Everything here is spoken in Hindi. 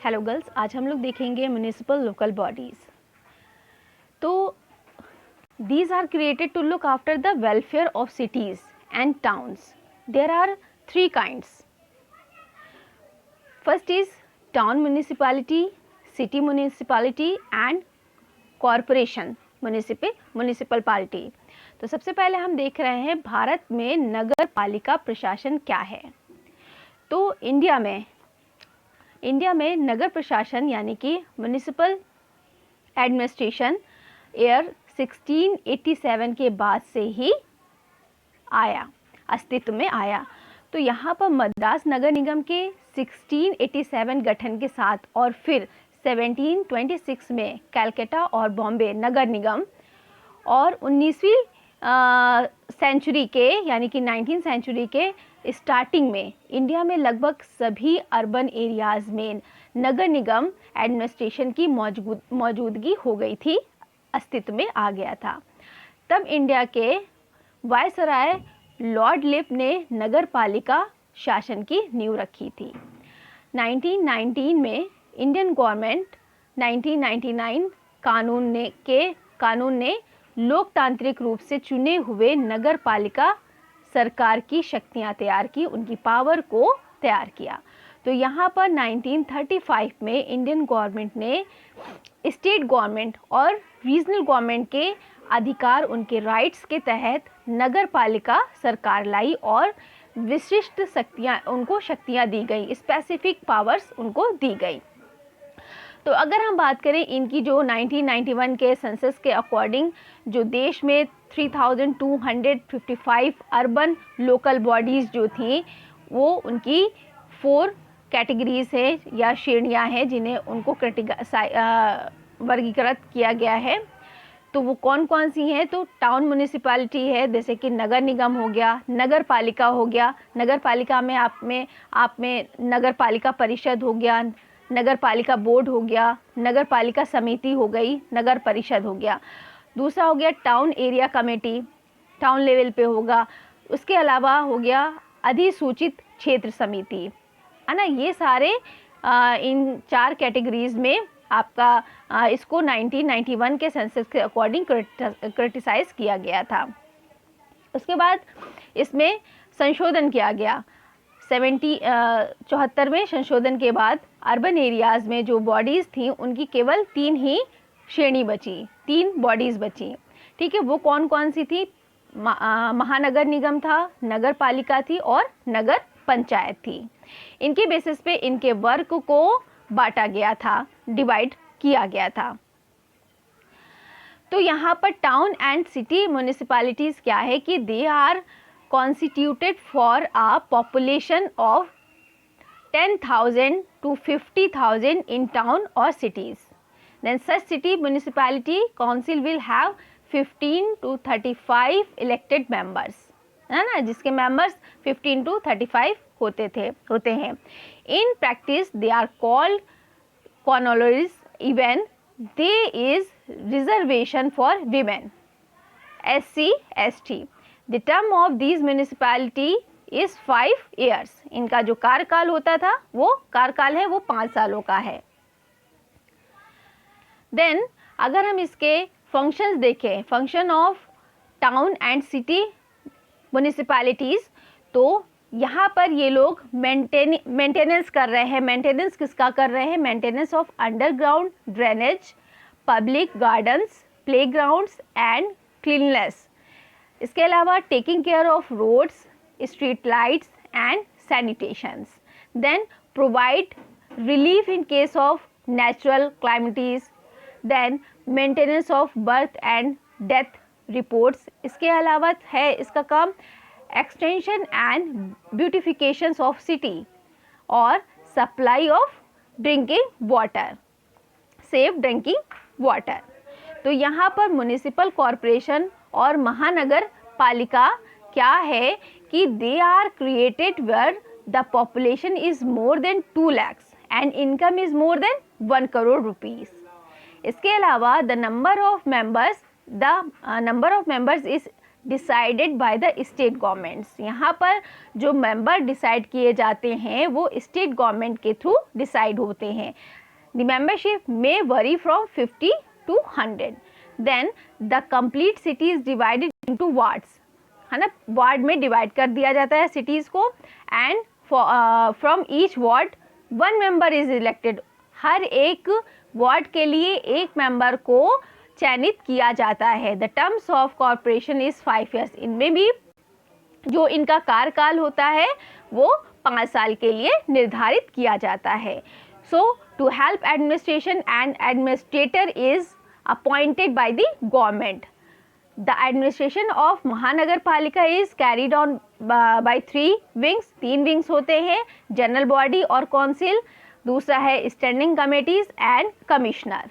हेलो गर्ल्स, आज हम लोग देखेंगे म्युनिसिपल लोकल बॉडीज़। तो these are created to look after the welfare of cities and towns. There are three kinds. First is town municipality, city municipality and corporation municipal party. तो सबसे पहले हम देख रहे हैं भारत में नगर पालिका प्रशासन क्या है. तो इंडिया में नगर प्रशासन यानी कि म्युनिसिपल एडमिनिस्ट्रेशन ईयर 1687 के बाद से ही अस्तित्व में आया. तो यहाँ पर मद्रास नगर निगम के 1687 गठन के साथ और फिर 1726 में कलकत्ता और बॉम्बे नगर निगम और 19वीं सेंचुरी के यानी कि 19th सेंचुरी के स्टार्टिंग में इंडिया में लगभग सभी अर्बन एरियाज़ में नगर निगम एडमिनिस्ट्रेशन की मौजूदगी हो गई थी, अस्तित्व में आ गया था. तब इंडिया के वायसराय लॉर्ड लिप ने नगर पालिका शासन की नींव रखी थी. 1919 में इंडियन गवर्नमेंट 1999 कानून ने लोकतांत्रिक रूप से चुने हुए नगर पालिका सरकार की शक्तियां तैयार की, उनकी पावर को तैयार किया. तो यहाँ पर 1935 में इंडियन गवर्नमेंट ने स्टेट गवर्नमेंट और रीजनल गवर्नमेंट के अधिकार, उनके राइट्स के तहत नगर पालिका सरकार लाई और विशिष्ट शक्तियाँ दी गई, स्पेसिफिक पावर्स उनको दी गई. तो अगर हम बात करें इनकी जो 1991 के सेंसस के अकॉर्डिंग जो देश में 3255 अर्बन लोकल बॉडीज़ जो थी वो उनकी 4 कैटेगरीज है या श्रेणियां हैं जिन्हें उनको वर्गीकृत किया गया है. तो वो कौन कौन सी हैं? तो टाउन म्युनिसिपैलिटी है, जैसे कि नगर निगम हो गया, नगर पालिका हो गया. नगर पालिका में आप में नगर पालिका परिषद हो गया, नगर पालिका बोर्ड हो गया, नगर पालिका समिति हो गई, नगर परिषद हो गया. दूसरा हो गया town area committee, town level पे होगा. उसके अलावा हो गया अधिसूचित क्षेत्र समिति, है ना. ये सारे इन 4 कैटेगरीज में आपका इसको 1991 के सेंसस के अकॉर्डिंग क्रिटिसाइज किया गया था. उसके बाद इसमें संशोधन किया गया. 74वें संशोधन के बाद अर्बन एरियाज़ में जो बॉडीज़ थी उनकी केवल 3 ही श्रेणी बची, 3 बॉडीज़ बची. ठीक है, वो कौन कौन सी थी? महानगर निगम था, नगर पालिका थी और नगर पंचायत थी. इनके बेसिस पे इनके वर्क को बांटा गया था, डिवाइड किया गया था. तो यहाँ पर टाउन एंड सिटी म्युनिसिपैलिटीज़ क्या है कि they are constituted for a population of 10,000 to 50,000 in town or cities. Then such city municipality council will have 15 to 35 elected members, है ना, जिसके members 15 to 35 होते हैं. In practice they are called colonies, even there is reservation for women, SC, ST. The term of these municipality is 5 years. इनका जो कार्यकाल होता था वो कार्यकाल है वो 5 सालों का है. Then अगर हम इसके फंक्शंस देखें, function of town and city municipalities, तो यहाँ पर ये लोग मेंटेनेंस कर रहे हैं. मेंटेनेंस किसका कर रहे हैं? Maintenance of underground drainage, public gardens, playgrounds and cleanness. इसके अलावा taking care of roads, street lights and sanitations. Then provide relief in case of natural calamities. Then maintenance of birth and death reports. इसके अलावा है इसका काम extension and beautifications of city और supply of drinking water, safe drinking water. तो यहाँ पर म्युनिसिपल कॉरपोरेशन और महानगर पालिका क्या है कि they are created where the population is more than 2 lakhs and income is more than 1 crore rupees. इसके अलावा the number of members is decided by the state governments. यहाँ पर जो मेंबर डिसाइड किए जाते हैं वो स्टेट गवर्नमेंट के थ्रू डिसाइड होते हैं। The membership may vary from 50 to 100। Then the complete city is divided into wards, है ना, वार्ड में डिवाइड कर दिया जाता है सिटीज़ को। And from each ward 1 member is elected. हर एक वार्ड के लिए एक मेंबर को चयनित किया जाता है। The terms of corporation is 5 years। इनमें भी जो इनका कार्यकाल होता है वो 5 साल के लिए निर्धारित किया जाता है। So to help administration and administrator is appointed by the government. The administration of Mahanagar Palika is carried on by 3 wings. 3 wings होते हैं, जनरल बॉडी और काउंसिल, दूसरा है स्टैंडिंग कमेटीज एंड कमिश्नर।